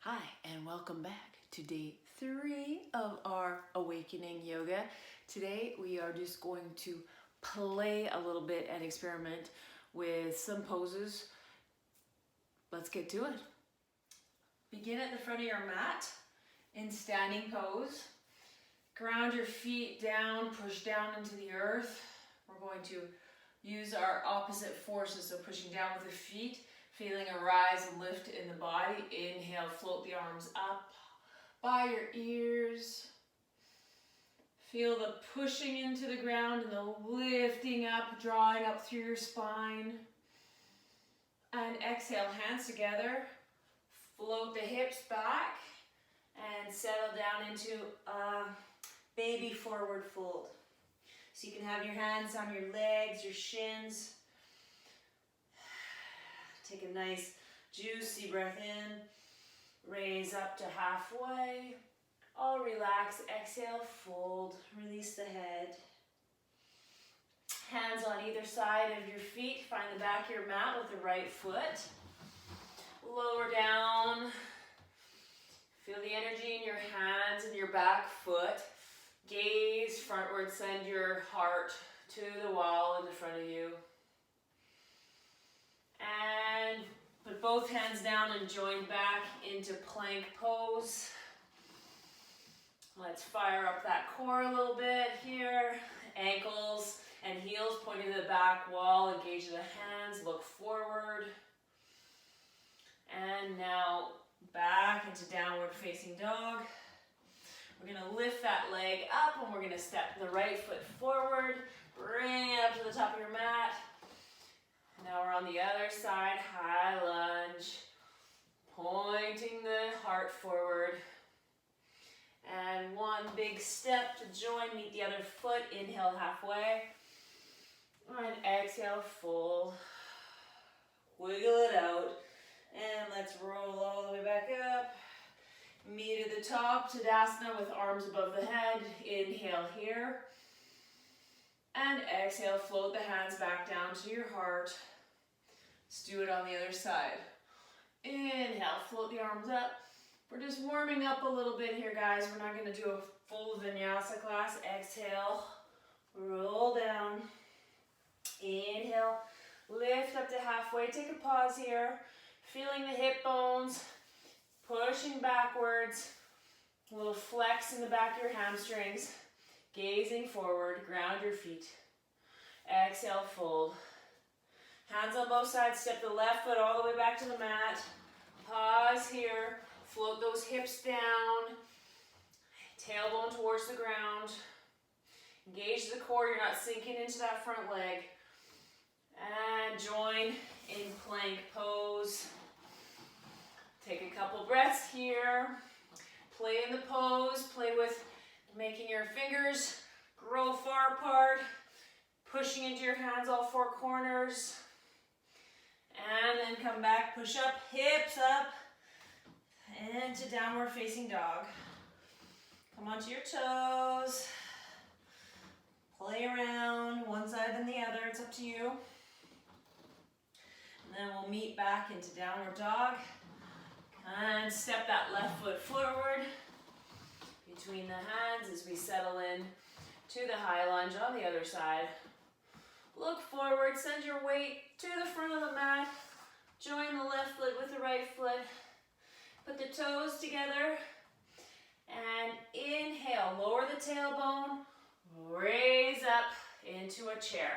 Hi, and welcome back to day 3 of our Awakening Yoga. Today we are just going to play a little bit and experiment with some poses. Let's get to it. Begin at the front of your mat in standing pose. Ground your feet down, push down into the earth. We're going to use our opposite forces, so pushing down with the feet, feeling a rise and lift in the body. Inhale, float the arms up by your ears. Feel the pushing into the ground and the lifting up, drawing up through your spine. And exhale, hands together. Float the hips back and settle down into a baby forward fold. So you can have your hands on your legs, your shins. Take a nice juicy breath in, raise up to halfway. All relax, exhale, fold, release the head. Hands on either side of your feet, find the back of your mat with the right foot. Lower down, feel the energy in your hands and your back foot. Gaze frontward, send your heart to the wall in the front of you. And put both hands down and join back into plank pose. Let's fire up that core a little bit here. Ankles and heels pointing to the back wall. Engage the hands, look forward. And now back into downward facing dog. We're going to lift that leg up and we're going to step the right foot forward. Bring it up to the top of your mat. Now we're on the other side, high lunge, pointing the heart forward. And one big step to join, meet the other foot, inhale halfway. And exhale, fold. Wiggle it out. And let's roll all the way back up. Meet at the top, Tadasana with arms above the head. Inhale here. And exhale, float the hands back down to your heart. Let's do it on the other side. Inhale, float the arms up. We're just warming up a little bit here, guys. We're not going to do a full vinyasa class. Exhale, roll down. Inhale, lift up to halfway. Take a pause here. Feeling the hip bones, pushing backwards. A little flex in the back of your hamstrings. Gazing forward, ground your feet. Exhale, fold. Hands on both sides, step the left foot all the way back to the mat. Pause here, float those hips down. Tailbone towards the ground. Engage the core, you're not sinking into that front leg. And join in plank pose. Take a couple breaths here. Play in the pose, play with making your fingers grow far apart, pushing into your hands all four corners. And then come back, push up, hips up, into downward facing dog. Come onto your toes. Play around, one side then the other, it's up to you. And then we'll meet back into downward dog. And step that left foot forward between the hands as we settle in to the high lunge on the other side. Look forward, send your weight to the front of the mat. Join the left foot with the right foot. Put the toes together. And inhale, lower the tailbone. Raise up into a chair.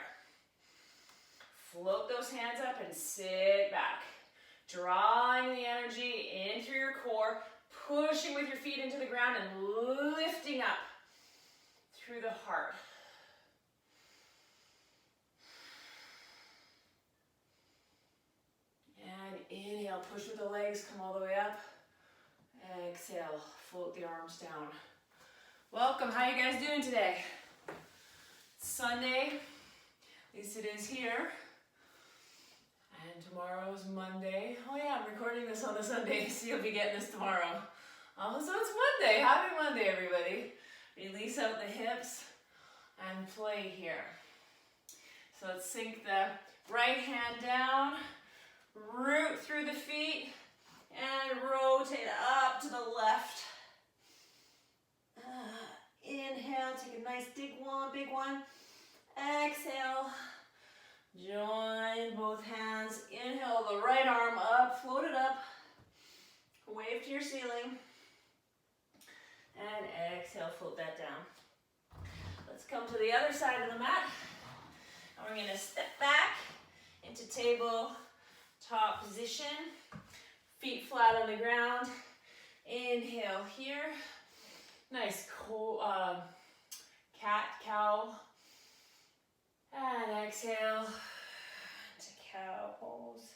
Float those hands up and sit back. Drawing the energy in through your core. Pushing with your feet into the ground and lifting up through the heart. And inhale, push with the legs, come all the way up. Exhale, float the arms down. Welcome, how you guys doing today? It's Sunday, at least it is here. And tomorrow's Monday. Oh yeah, I'm recording this on a Sunday, so you'll be getting this tomorrow. Oh, so it's Monday. Happy Monday, everybody. Release out the hips and play here. So let's sink the right hand down, root through the feet, and rotate up. to the left. Inhale, take a nice big one. Exhale, join both hands. Inhale the right arm up, float it up. Wave to your ceiling. And exhale, float that down. Let's come to the other side of the mat. And we're gonna step back into table top position. Feet flat on the ground. Inhale here. Nice cat, cow. And exhale to cow pose.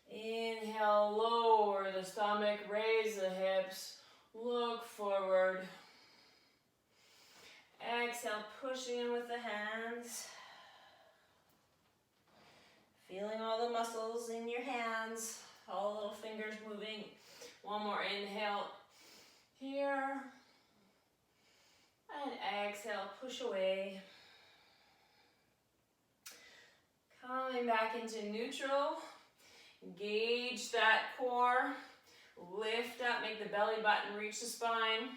Inhale, lower the stomach, raise the hips, look forward. Exhale, pushing in with the hands. Feeling all the muscles in your hands, all the little fingers moving. One more inhale here. And exhale, push away. Coming back into neutral. Engage that core. Lift up, make the belly button reach the spine.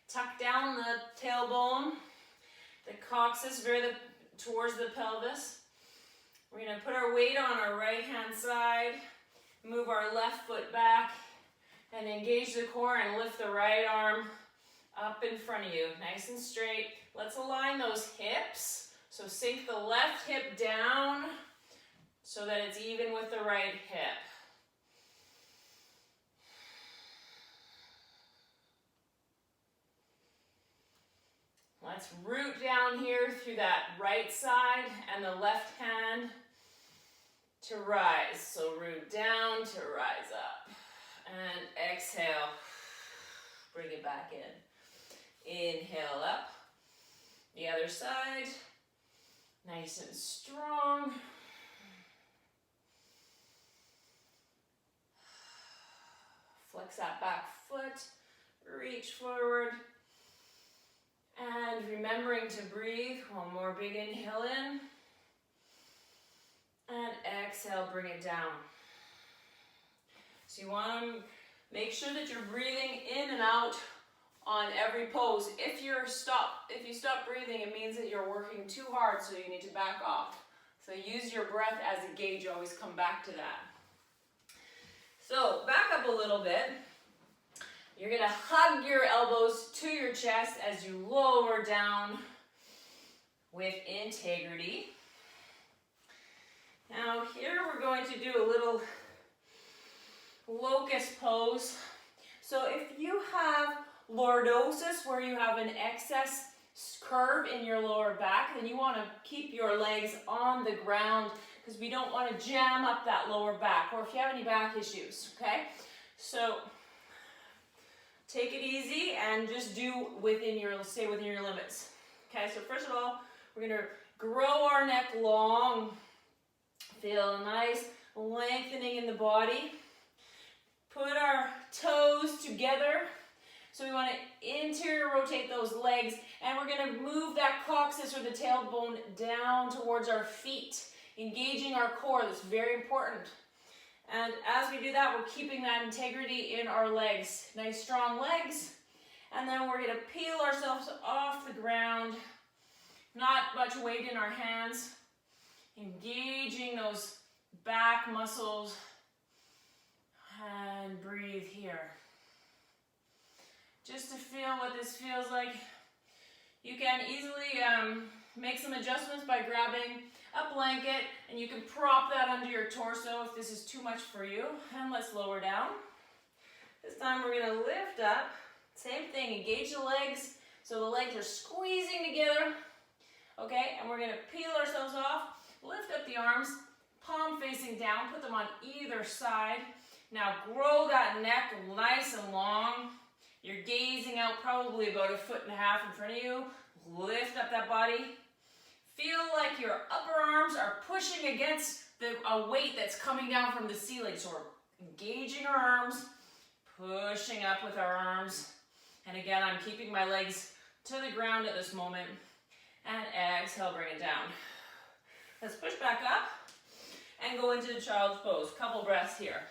Tuck down the tailbone. The coccyx towards the pelvis. We're going to put our weight on our right hand side. Move our left foot back. And engage the core and lift the right arm up in front of you. Nice and straight. Let's align those hips. So sink the left hip down so that it's even with the right hip. Let's root down here through that right side and the left hand to rise. So root down to rise up. And exhale. Bring it back in. Inhale up. The other side. Nice and strong. Flex that back foot. Reach forward. And remembering to breathe, one more big inhale in. And exhale, bring it down. So you want to make sure that you're breathing in and out on every pose. If you stop breathing, it means that you're working too hard, so you need to back off. So use your breath as a gauge, always come back to that. So back up a little bit. You're going to hug your elbows to your chest as you lower down with integrity. Now here we're going to do a little locust pose. So if you have lordosis, where you have an excess curve in your lower back, then you want to keep your legs on the ground because we don't want to jam up that lower back, or if you have any back issues, okay? So take it easy and just stay within your limits. Okay, so first of all, we're going to grow our neck long. Feel nice lengthening in the body. Put our toes together. So we want to interior rotate those legs, and we're going to move that coccyx or the tailbone down towards our feet, engaging our core. That's very important. And as we do that, we're keeping that integrity in our legs. Nice strong legs. And then we're going to peel ourselves off the ground. Not much weight in our hands. Engaging those back muscles. And breathe here. Just to feel what this feels like. You can easily make some adjustments by grabbing a blanket, and you can prop that under your torso if this is too much for you. And let's lower down. This time we're going to lift up. Same thing, engage the legs so the legs are squeezing together. Okay, and we're going to peel ourselves off. Lift up the arms, palm facing down, put them on either side. Now grow that neck nice and long. You're gazing out probably about 1.5 feet in front of you. Lift up that body. Feel like your upper arms are pushing against a weight that's coming down from the ceiling. So we're engaging our arms, pushing up with our arms. And again, I'm keeping my legs to the ground at this moment. And exhale, bring it down. Let's push back up and go into the child's pose. Couple breaths here.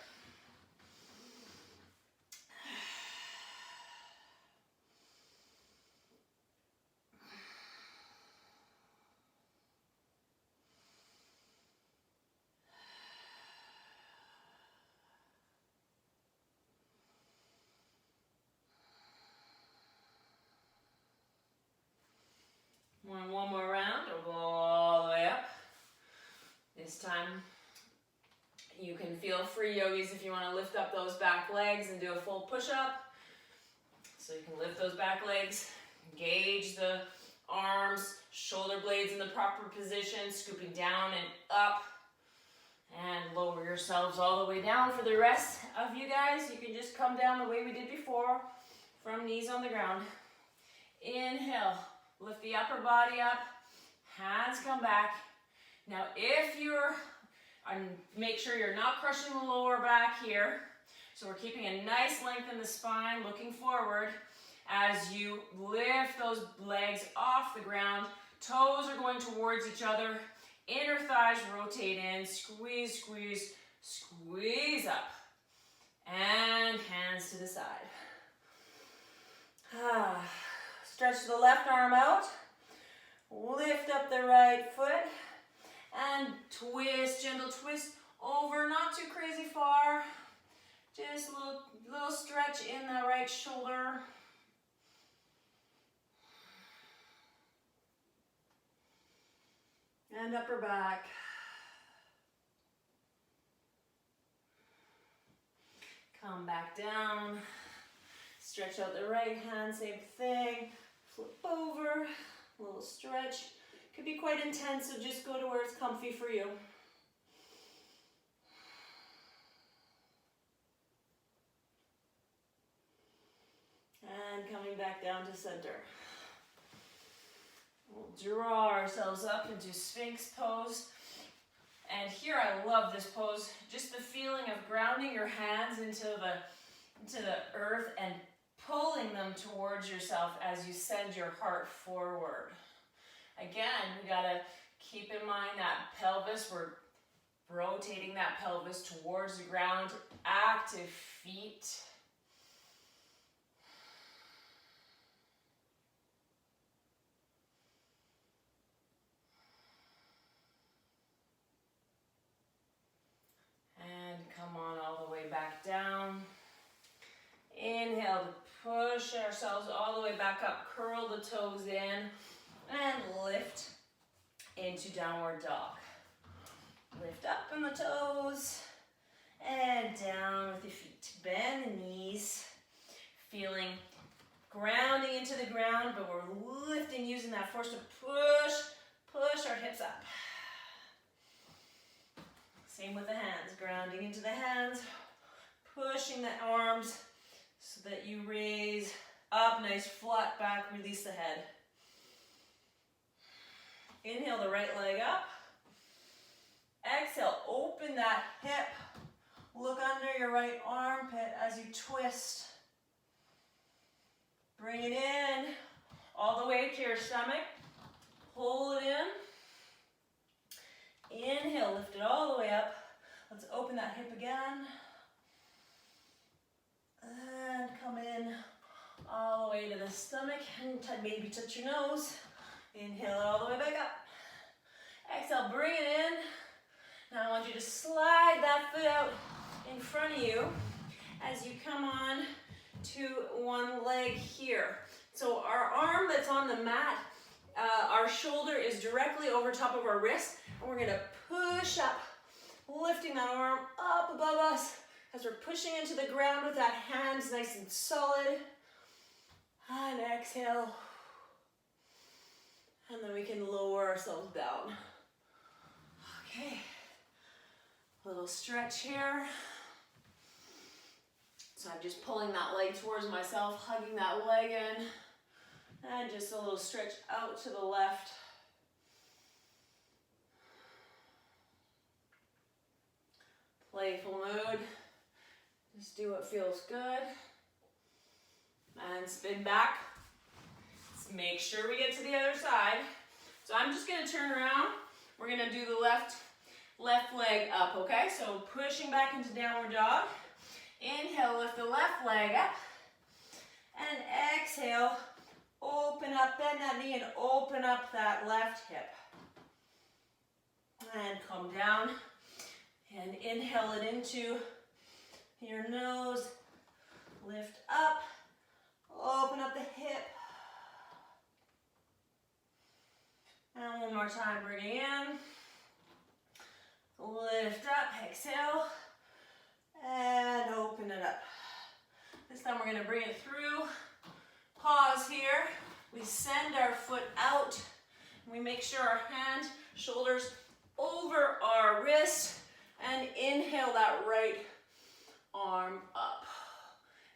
This time, you can feel free, yogis, if you want to lift up those back legs and do a full push-up. So you can lift those back legs, engage the arms, shoulder blades in the proper position, scooping down and up, and lower yourselves all the way down. For the rest of you guys, you can just come down the way we did before, from knees on the ground. Inhale, lift the upper body up, hands come back. Now if you're, make sure you're not crushing the lower back here. So we're keeping a nice length in the spine, looking forward. As you lift those legs off the ground, toes are going towards each other, inner thighs rotate in, squeeze, squeeze, squeeze up, and hands to the side. Stretch the left arm out, lift up the right foot, and twist, gentle twist over, not too crazy far, just a little stretch in the right shoulder. And upper back. Come back down. Stretch out the right hand, same thing. Flip over, a little stretch. Could be quite intense, so just go to where it's comfy for you. And coming back down to center. We'll draw ourselves up into Sphinx pose. And here I love this pose, just the feeling of grounding your hands into the earth and pulling them towards yourself as you send your heart forward. Again, we gotta keep in mind that pelvis, we're rotating that pelvis towards the ground, active feet. Come on all the way back down. Inhale to push ourselves all the way back up. Curl the toes in and lift into downward dog. Lift up in the toes and down with your feet. Bend the knees, feeling grounding into the ground, but we're lifting, using that force to push our hips up. Same with the hands, grounding into the hands, pushing the arms so that you raise up, nice flat back, release the head. Inhale the right leg up. Exhale, open that hip. Look under your right armpit as you twist. Bring it in all the way to your stomach. Pull it in. Inhale, lift it all the way up. Let's open that hip again. And come in all the way to the stomach and maybe touch your nose. Inhale it all the way back up. Exhale, bring it in. Now I want you to slide that foot out in front of you as you come on to one leg here. So our arm that's on the mat, our shoulder is directly over top of our wrist. And we're gonna push up, lifting that arm up above us as we're pushing into the ground with that hands nice and solid. And exhale. And then we can lower ourselves down. Okay, a little stretch here. So I'm just pulling that leg towards myself, hugging that leg in. And just a little stretch out to the left. Playful mood. Just do what feels good. And spin back. Let's make sure we get to the other side. So I'm just gonna turn around. We're gonna do the left leg up, okay? So pushing back into downward dog. Inhale, lift the left leg up. And exhale, open up, bend that knee and open up that left hip. And come down. And inhale it into your nose. Lift up, open up the hip. And one more time, bring it in. Lift up, exhale, and open it up. This time we're gonna bring it through. Pause here. We send our foot out. We make sure our hand, shoulders over our wrist, and inhale that right arm up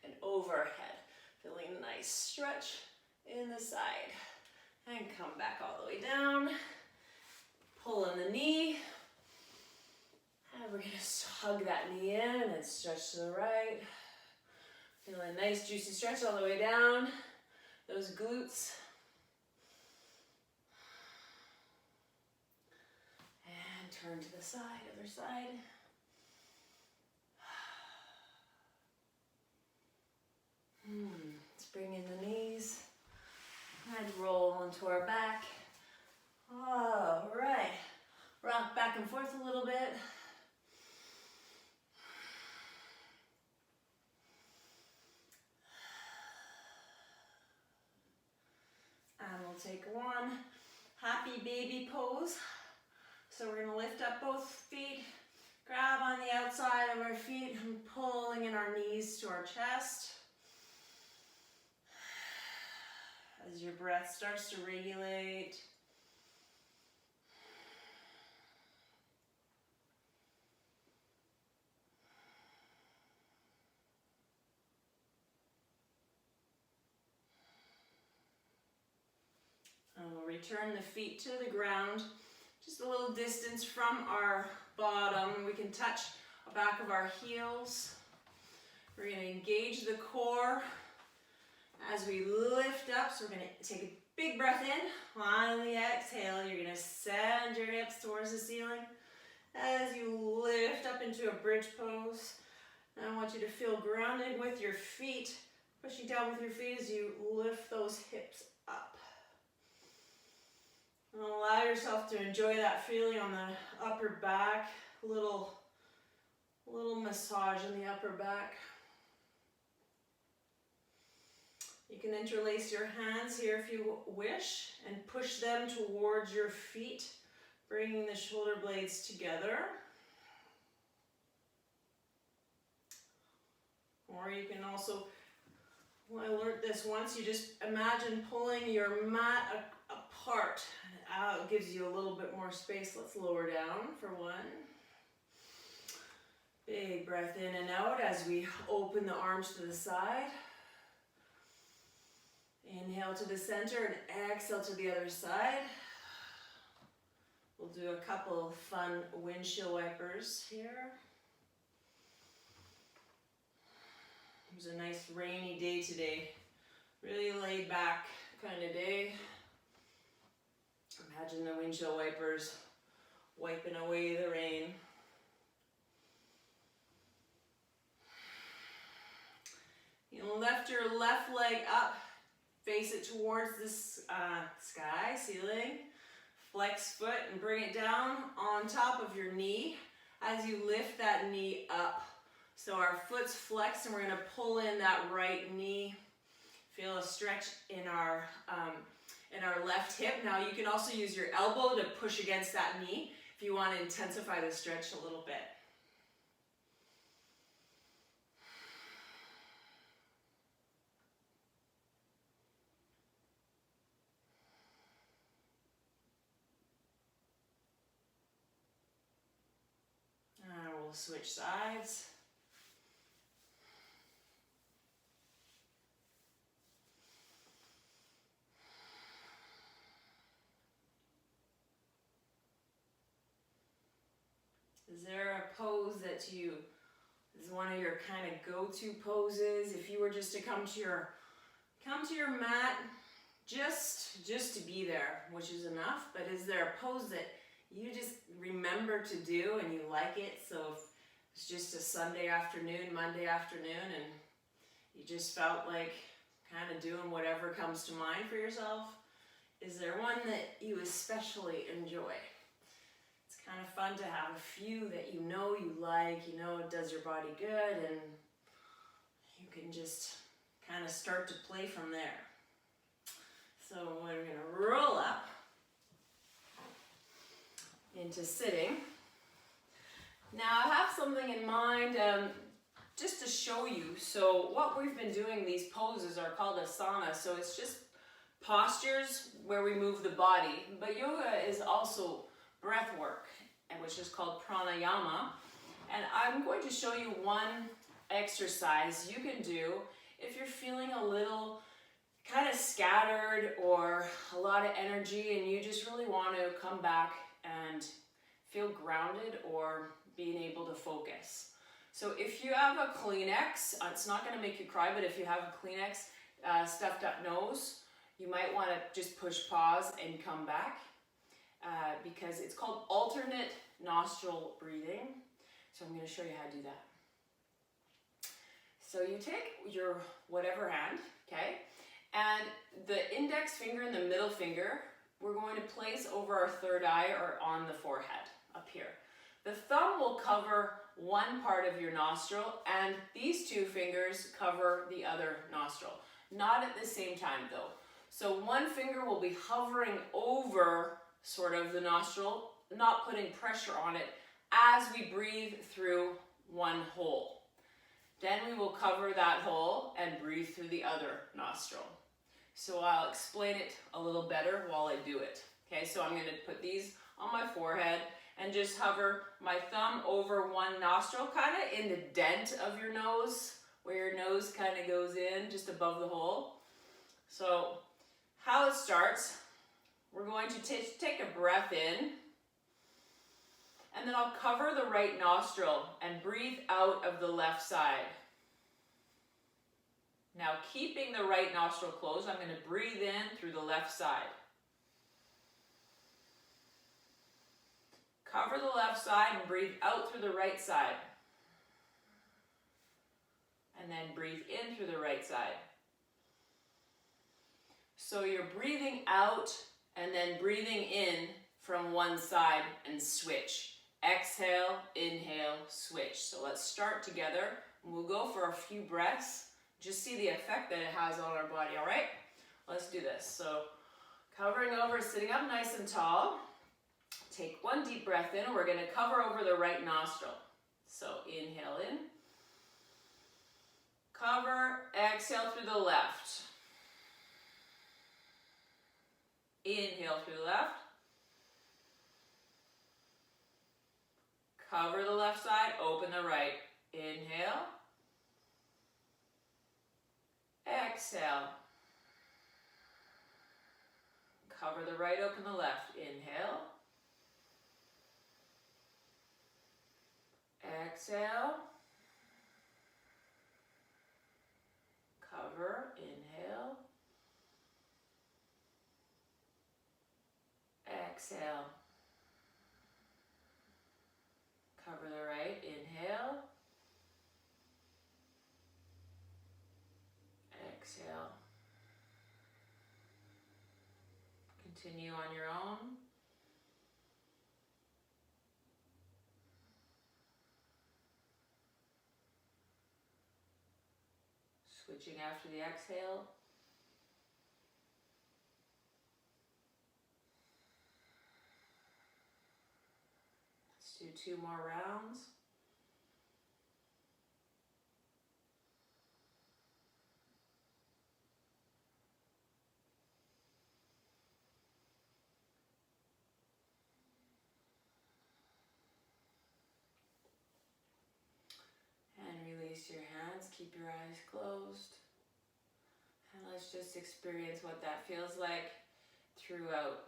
and overhead. Feeling a nice stretch in the side. And come back all the way down. Pull in the knee. And we're gonna hug that knee in and stretch to the right. Feel a nice juicy stretch all the way down. Those glutes. And turn to the side, other side. Let's bring in the knees. And roll onto our back. All right. Rock back and forth a little bit. And we'll take one happy baby pose. So we're gonna lift up both feet, grab on the outside of our feet and pulling in our knees to our chest. As your breath starts to regulate. And we'll return the feet to the ground, just a little distance from our bottom. We can touch the back of our heels. We're going to engage the core as we lift up. So we're going to take a big breath in. On the exhale, you're going to send your hips towards the ceiling as you lift up into a bridge pose. And I want you to feel grounded with your feet, pushing down with your feet as you lift those hips up. And allow yourself to enjoy that feeling on the upper back, a little massage in the upper back. You can interlace your hands here if you wish and push them towards your feet, bringing the shoulder blades together. Or you can also, well, I learned this once, you just imagine pulling your mat apart and out. It gives you a little bit more space. Let's lower down for one. Big breath in and out as we open the arms to the side. Inhale to the center and exhale to the other side. We'll do a couple of fun windshield wipers here. It was a nice rainy day today. Really laid back kind of day. Imagine the windshield wipers wiping away the rain. You'll lift your left leg up, face it towards the sky, ceiling. Flex foot and bring it down on top of your knee as you lift that knee up. So our foot's flexed and we're going to pull in that right knee. Feel a stretch in our left hip. Now you can also use your elbow to push against that knee if you want to intensify the stretch a little bit. We'll switch sides. Is there a pose that is one of your kind of go-to poses? If you were just to come to your mat, just to be there, which is enough, but is there a pose that you just remember to do and you like it? So if it's just a Sunday afternoon, Monday afternoon, and you just felt like kind of doing whatever comes to mind for yourself, is there one that you especially enjoy? It's kind of fun to have a few that you like, it does your body good, and you can just kind of start to play from there. So we're going to roll up into sitting. Now I have something in mind just to show you. So what we've been doing, these poses are called asana. So it's just postures where we move the body. But yoga is also breath work, which is called pranayama. And I'm going to show you one exercise you can do if you're feeling a little kind of scattered or a lot of energy and you just really want to come back and feel grounded or being able to focus. So if you have a Kleenex, it's not going to make you cry, but if you have a Kleenex stuffed up nose, you might want to just push pause and come back because it's called alternate nostril breathing. So I'm going to show you how to do that. So you take your whatever hand, okay, and the index finger and the middle finger, we're going to place over our third eye or on the forehead up here. The thumb will cover one part of your nostril and these two fingers cover the other nostril. Not at the same time though. So one finger will be hovering over sort of the nostril, not putting pressure on it as we breathe through one hole. Then we will cover that hole and breathe through the other nostril. So I'll explain it a little better while I do it. Okay, so I'm going to put these on my forehead and just hover my thumb over one nostril, kind of in the dent of your nose, where your nose kind of goes in just above the hole. So how it starts, we're going to take a breath in, and then I'll cover the right nostril and breathe out of the left side. Now, keeping the right nostril closed, I'm going to breathe in through the left side. Cover the left side and breathe out through the right side. And then breathe in through the right side. So you're breathing out and then breathing in from one side and switch. Exhale, inhale, switch. So let's start together. We'll go for a few breaths. Just see the effect that it has on our body, all right? Let's do this. So covering over, sitting up nice and tall. Take one deep breath in. We're going to cover over the right nostril. So inhale in. Cover, exhale through the left. Inhale through the left. Cover the left side, open the right. Inhale. Exhale. Cover the right, open the left. Inhale. Exhale. Cover, inhale. Exhale. Cover the right, inhale. Exhale. Continue on your own. Switching after the exhale. Let's do 2 more rounds. Release your hands, keep your eyes closed, and let's just experience what that feels like throughout.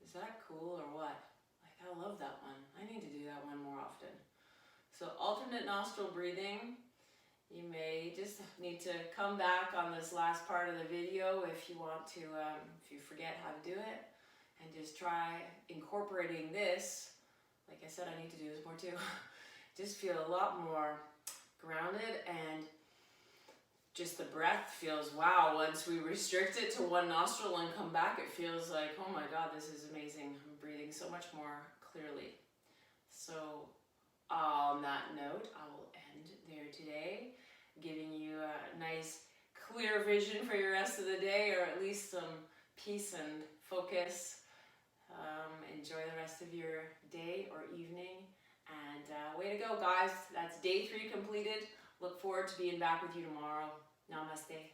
Is that cool or what? Like, I love that one. I need to do that one more often. So alternate nostril breathing. You may just need to come back on this last part of the video if you want to, if you forget how to do it, and just try incorporating this. Like I said, I need to do this more too. Just feel a lot more grounded, and just the breath feels, wow, once we restrict it to one nostril and come back, it feels like, oh my God, this is amazing. I'm breathing so much more clearly. So on that note, I will end there today, giving you nice clear vision for your rest of the day, or at least some peace and focus. Enjoy the rest of your day or evening, and way to go, guys. That's day 3 completed. Look forward to being back with you tomorrow. Namaste.